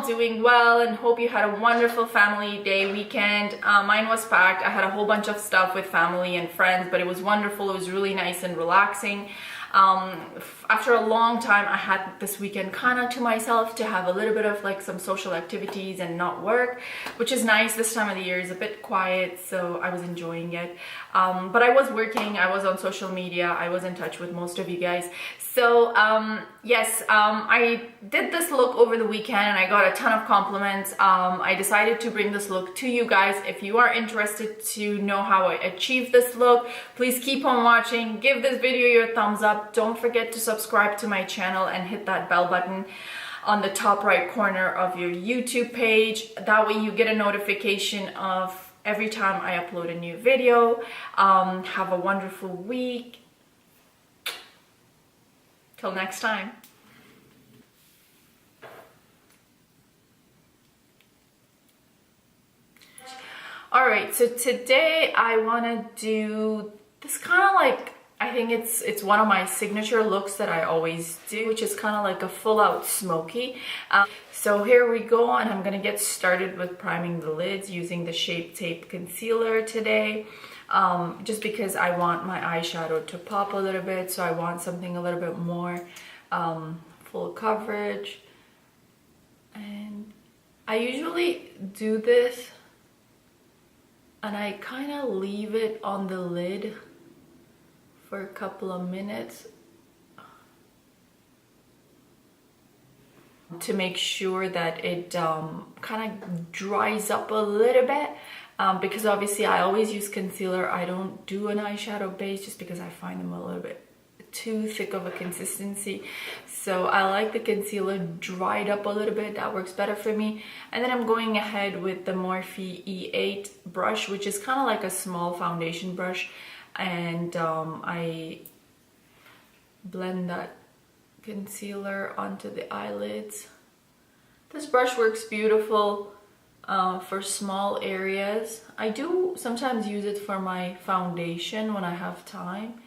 doing well and hope you had a wonderful family day weekend. Mine was packed. I had a whole bunch of stuff with family and friends, but it was wonderful. It was really nice and relaxing. After a long time, I had this weekend kind of to myself to have a little bit of like some social activities and not work, which is nice. This time of the year is a bit quiet, so I was enjoying it. But I was working, I was on social media, I was in touch with most of you guys. So yes, I did this look over the weekend and I got a ton of compliments. I decided to bring this look to you guys. If you are interested to know how I achieved this look, please keep on watching. Give this video your thumbs up. Don't forget to subscribe to my channel and hit that bell button on the top right corner of your YouTube page. That way you get a notification of every time I upload a new video. Have a wonderful week. Till next time. Alright, so today I want to do this kind of like, I think it's one of my signature looks that I always do, which is kind of like a full-out smoky. So here we go, and I'm gonna get started with priming the lids using the Shape Tape Concealer today. Just because I want my eyeshadow to pop a little bit, so I want something a little bit more full coverage. And I usually do this and I kind of leave it on the lid for a couple of minutes to make sure that it kind of dries up a little bit, because obviously I always use concealer. I don't do an eyeshadow base just because I find them a little bit too thick of a consistency. So I like the concealer dried up a little bit. That works better for me. And then I'm going ahead with the Morphe E8 brush, which is kind of like a small foundation brush, and I blend that concealer onto the eyelids. This brush works beautiful for small areas. I do sometimes use it for my foundation when I have time.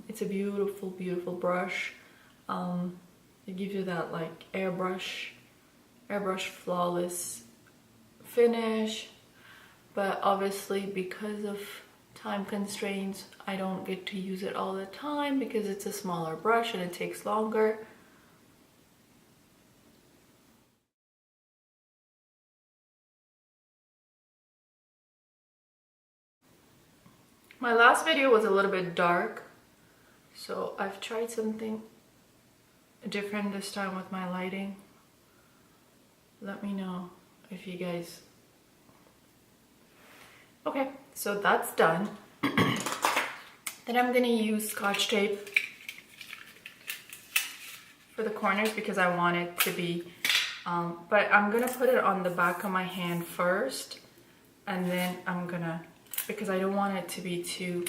It's a beautiful, beautiful brush. It gives you that like airbrush flawless finish, but obviously because of time constraints, I don't get to use it all the time because it's a smaller brush and it takes longer. My last video was a little bit dark, so I've tried something different this time with my lighting. Let me know if you guys... Okay, so that's done. Then I'm gonna use Scotch tape for the corners because I want it to be, but I'm gonna put it on the back of my hand first, and then I'm gonna, because I don't want it to be too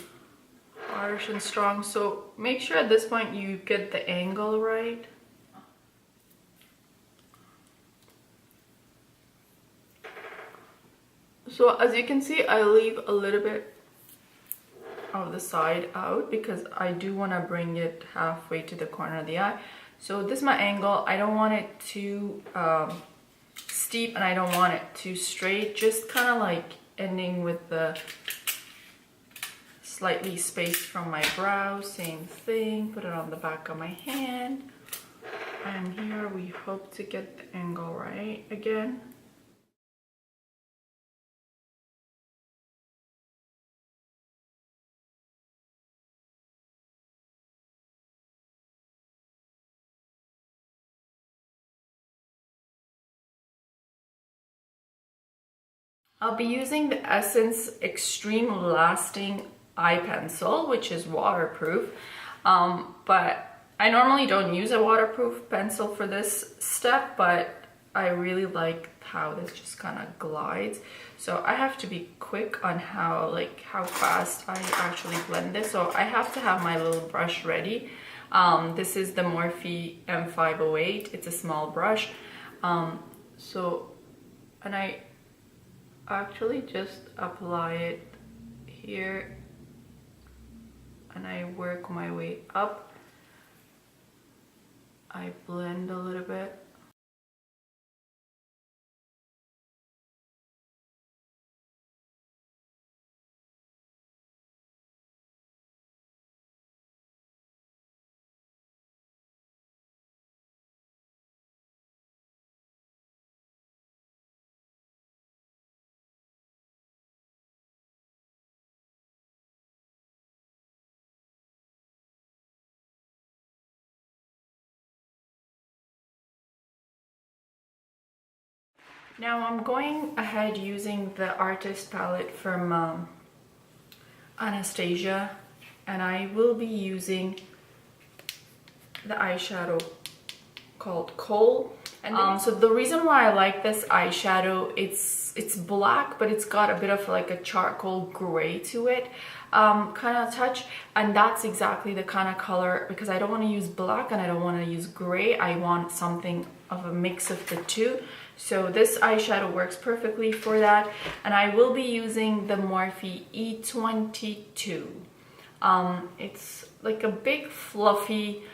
harsh and strong. So make sure at this point you get the angle right. So as you can see, I leave a little bit of the side out because I do want to bring it halfway to the corner of the eye. So this is my angle. I don't want it too steep and I don't want it too straight, just kind of like ending with the slightly spaced from my brow. Same thing, put it on the back of my hand, and here we hope to get the angle right again. I'll be using the Essence Extreme Lasting Eye Pencil, which is waterproof, but I normally don't use a waterproof pencil for this step, but I really like how this just kind of glides. So I have to be quick on how fast I actually blend this. So I have to have my little brush ready. This is the Morphe M508. It's a small brush. And I actually just apply it here and I work my way up. I blend a little bit Now I'm going ahead using the artist palette from Anastasia, and I will be using the eyeshadow called Coal. And so the reason why I like this eyeshadow, it's black, but it's got a bit of like a charcoal gray to it, kind of touch, and that's exactly the kind of color, because I don't want to use black and I don't want to use gray. I want something of a mix of the two. So this eyeshadow works perfectly for that, and I will be using the Morphe E22. It's like a big fluffy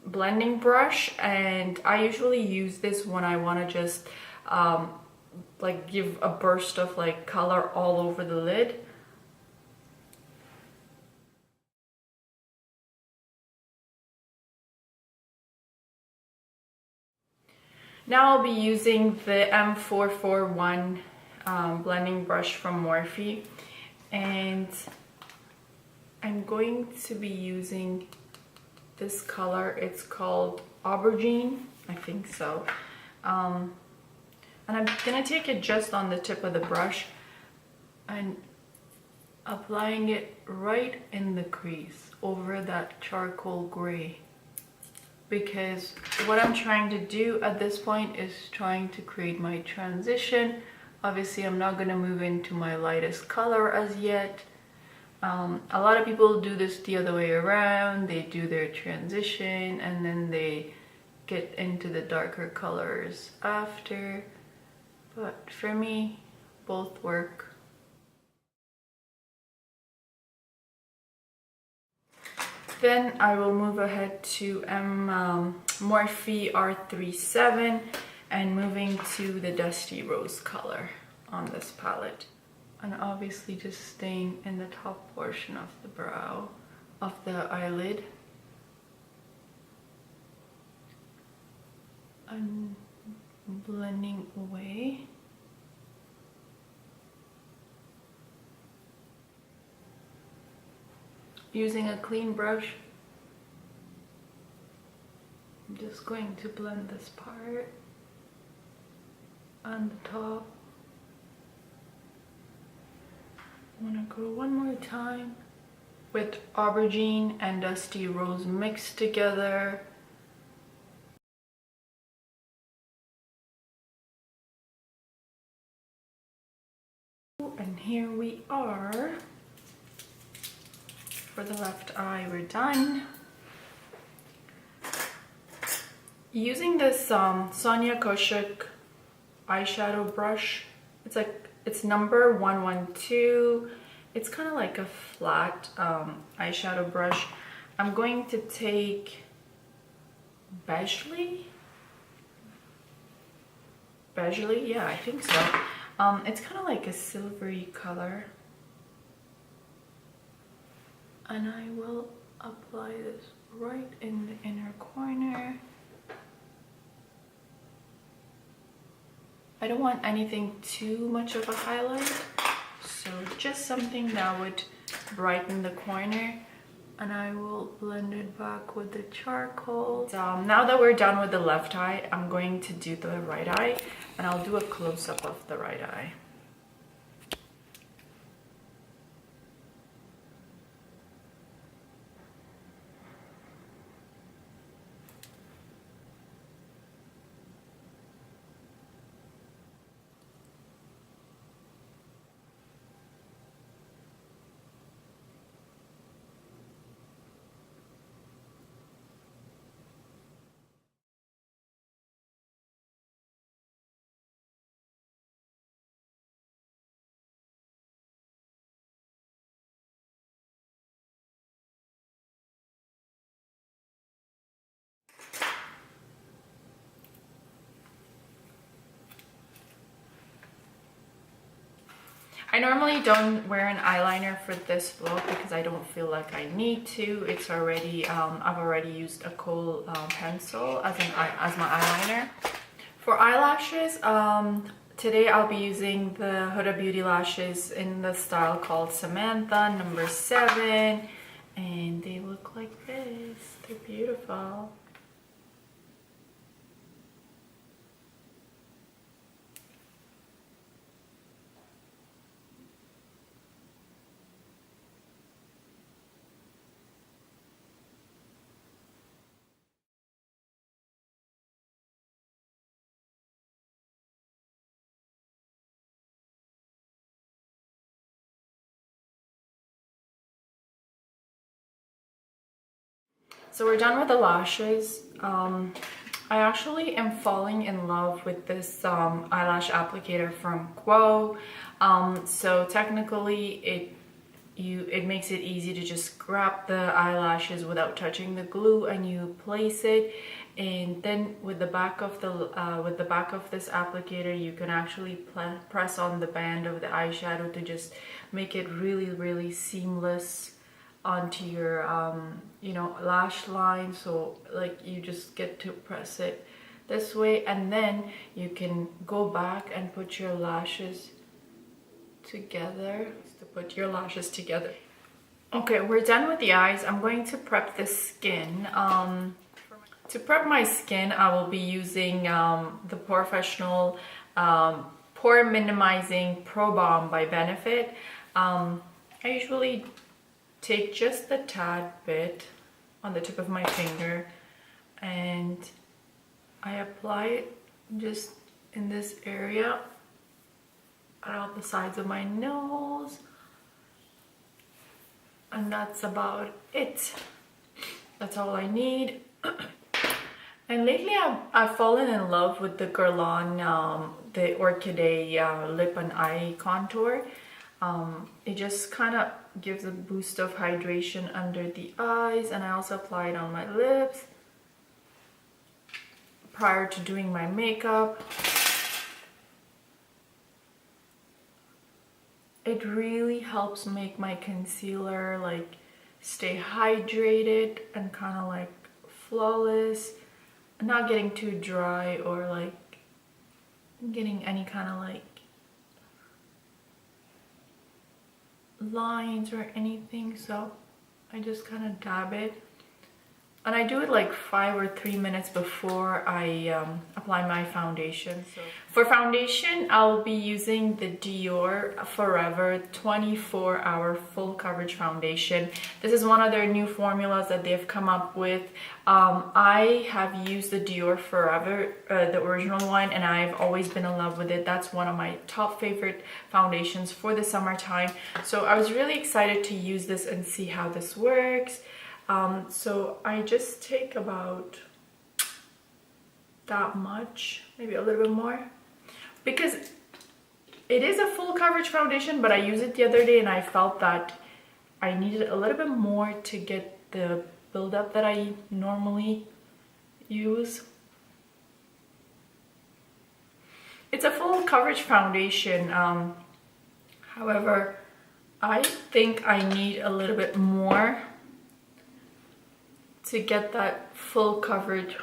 blending brush, and I usually use this when I want to just like give a burst of like color all over the lid. Now I'll be using the M441 blending brush from Morphe, and I'm going to be using this color. It's called Aubergine, I think so. And I'm gonna take it just on the tip of the brush and applying it right in the crease over that charcoal gray, because what I'm trying to do at this point is trying to create my transition. Obviously I'm not going to move into my lightest color as yet. A lot of people do this the other way around. They do their transition and then they get into the darker colors after, but for me both work. Then I will move ahead to Morphe R37 and moving to the Dusty Rose color on this palette. And obviously just staying in the top portion of the brow, of the eyelid. And blending away. Using a clean brush, I'm just going to blend this part on the top. I want to go one more time with Aubergine and Dusty Rose mixed together. And here we are. For the left eye, we're done. Using this Sonia Kashuk eyeshadow brush, it's number 112. It's kind of like a flat eyeshadow brush. I'm going to take Beigely, yeah, I think so. It's kind of like a silvery color. And I will apply this right in the inner corner. I don't want anything too much of a highlight, so just something that would brighten the corner. And I will blend it back with the charcoal. Now that we're done with the left eye, I'm going to do the right eye, and I'll do a close-up of the right eye. I normally don't wear an eyeliner for this look because I don't feel like I need to. It's already, I've already used a Kohl pencil as my eyeliner. For eyelashes, today I'll be using the Huda Beauty lashes in the style called Samantha number 7, and they look like this. They're beautiful. So we're done with the lashes. I actually am falling in love with this eyelash applicator from Quo. So technically it makes it easy to just grab the eyelashes without touching the glue, and you place it, and then with the back of this applicator you can actually press on the band of the eyeshadow to just make it really seamless onto your you know, lash line. So like you just get to press it this way, and then you can go back and put your lashes together. Okay, we're done with the eyes. I'm going to prep the skin. To prep my skin, I will be using the Professional Pore Minimizing Pro Balm by Benefit. I usually take just a tad bit on the tip of my finger, and I apply it just in this area around the sides of my nose, and that's about it. That's all I need. And lately I've fallen in love with the Guerlain, the Orchidee lip and eye contour. It just kind of gives a boost of hydration under the eyes, and I also apply it on my lips prior to doing my makeup. It really helps make my concealer like stay hydrated and kind of like flawless, not getting too dry or like getting any kind of like lines or anything. So I just kind of dab it, and I do it like 5 or 3 minutes before I apply my foundation. So for foundation, I'll be using the Dior Forever 24-hour full coverage foundation. This is one of their new formulas that they've come up with. I have used the Dior Forever, the original one, and I've always been in love with it. That's one of my top favorite foundations for the summertime. So I was really excited to use this and see how this works. So I just take about that much, maybe a little bit more, because it is a full coverage foundation, but I used it the other day and I felt that I needed a little bit more to get the buildup that I normally use. It's a full coverage foundation, however, I think I need a little bit more to get that full coverage.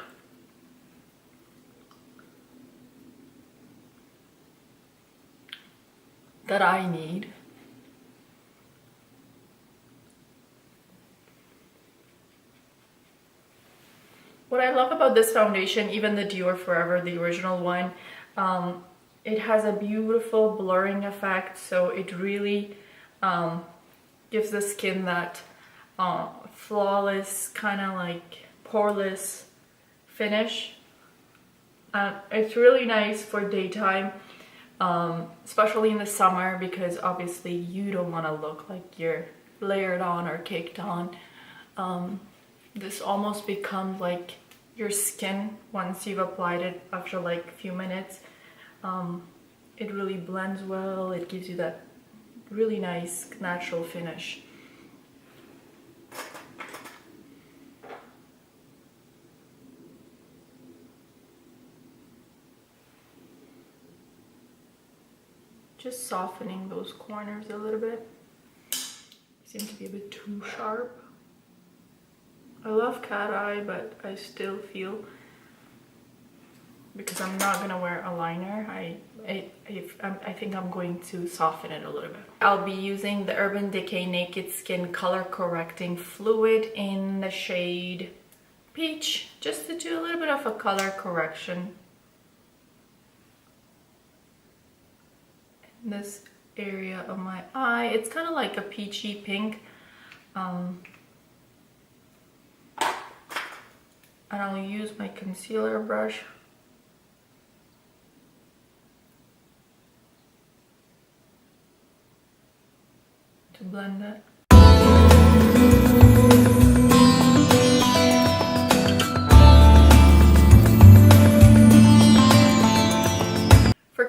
That I need. What I love about this foundation, even the Dior Forever, the original one, it has a beautiful blurring effect, so it really gives the skin that flawless, kind of like poreless finish. It's really nice for daytime, especially in the summer, because obviously you don't want to look like you're layered on or caked on. This almost becomes like your skin once you've applied it after like a few minutes. It really blends well. It gives you that really nice natural finish. Just softening those corners a little bit. Seem to be a bit too sharp. I love cat eye, but I still feel, because I'm not gonna wear a liner, I think I'm going to soften it a little bit. I'll be using the Urban Decay Naked Skin Color Correcting Fluid in the shade Peach, just to do a little bit of a color correction. This area of my eye, it's kind of like a peachy pink, and I'll use my concealer brush to blend it.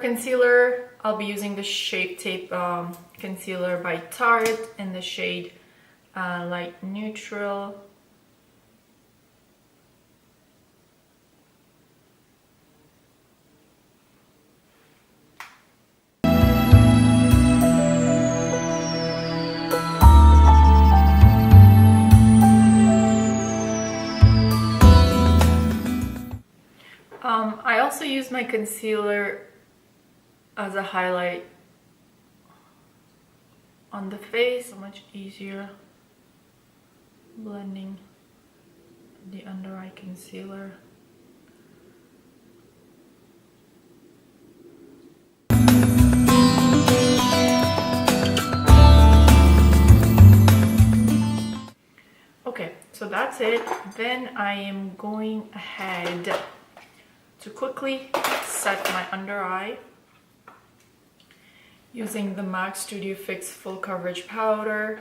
concealer, I'll be using the Shape Tape concealer by Tarte in the shade Light Neutral. I also use my concealer as a highlight on the face. So much easier blending the under eye concealer. Okay, so that's it. Then I am going ahead to quickly set my under eye using the MAC Studio Fix Full Coverage Powder.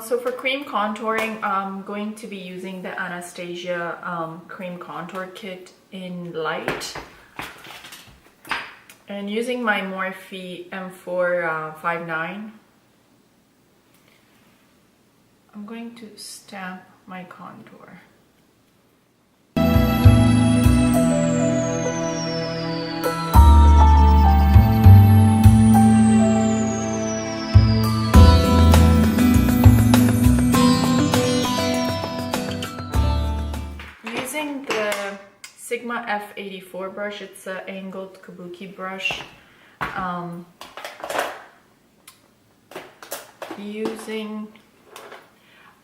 So for cream contouring, I'm going to be using the Anastasia Cream Contour Kit in Light. And using my Morphe M459, I'm going to stamp my contour. Using the Sigma F84 brush, it's an angled kabuki brush.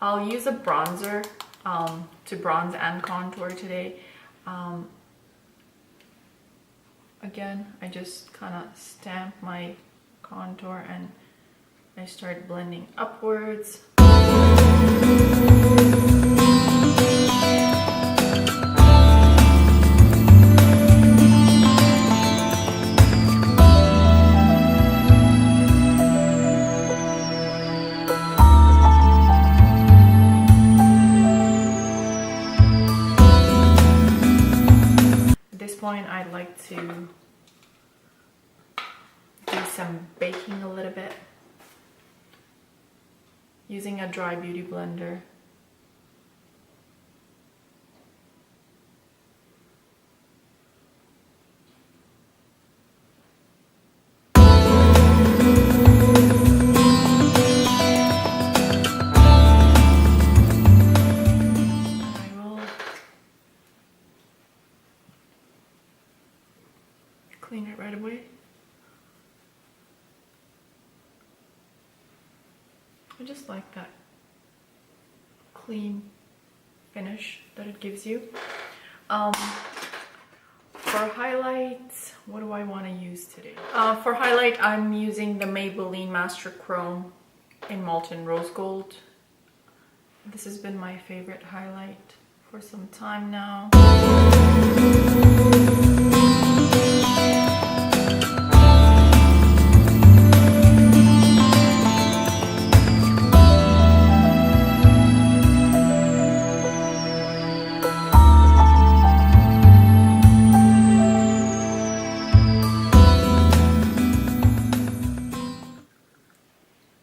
I'll use a bronzer to bronze and contour today. Again, I just kind of stamp my contour and I start blending upwards. Point I'd like to do some baking a little bit using a dry beauty blender. Clean it right away. I just like that clean finish that it gives you. For highlights, what do I want to use today? For highlight, I'm using the Maybelline Master Chrome in Molten Rose Gold. This has been my favorite highlight for some time now.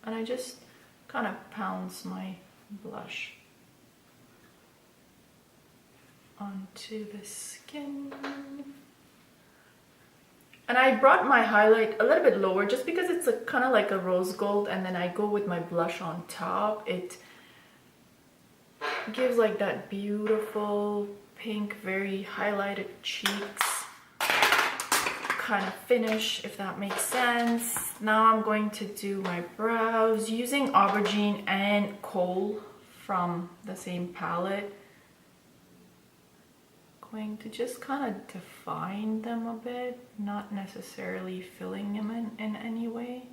And I just kind of pounce my blush onto the skin. And I brought my highlight a little bit lower just because it's kind of like a rose gold, and then I go with my blush on top. It gives like that beautiful pink, very highlighted cheeks kind of finish, if that makes sense. Now I'm going to do my brows using Aubergine and Kohl from the same palette. Going to just kind of define them a bit, not necessarily filling them in any way.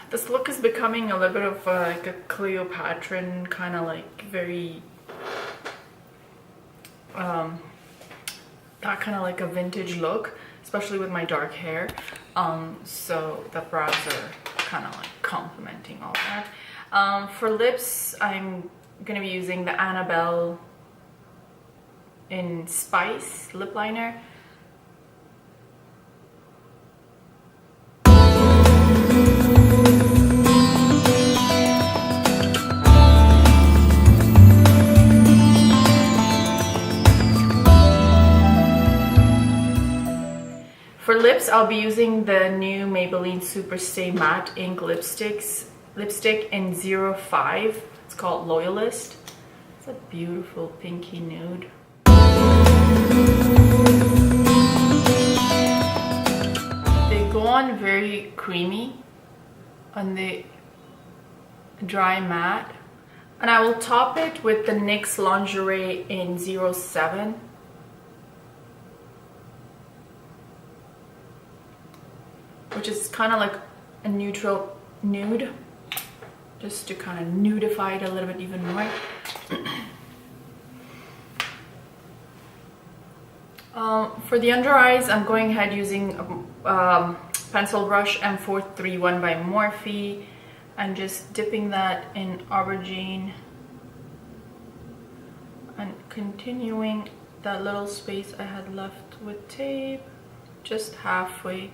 This look is becoming a little bit of like a Cleopatra kind of like very that kind of like a vintage look, especially with my dark hair. So the brows are kind of like complementing all that. For lips, I'm gonna be using the Annabelle in Spice lip liner. For lips, I'll be using the new Maybelline Super Stay Matte Ink lipstick in 05. It's called Loyalist. It's a beautiful pinky nude. They go on very creamy on the dry matte. And I will top it with the NYX Lingerie in 07. Which is kind of like a neutral nude, just to kind of nudify it a little bit even more. For the under eyes, I'm going ahead using a pencil brush M431 by Morphe and just dipping that in aubergine and continuing that little space I had left with tape, just halfway.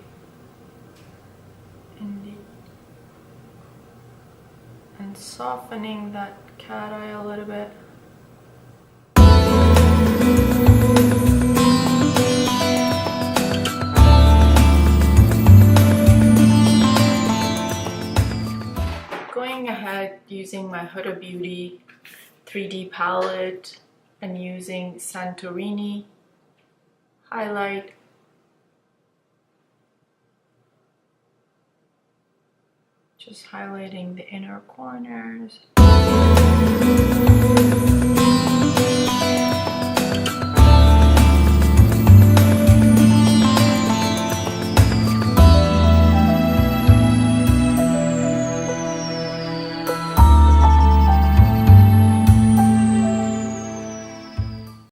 And softening that cat eye a little bit. Going ahead using my Huda Beauty 3D palette and using Santorini highlight. Just highlighting the inner corners.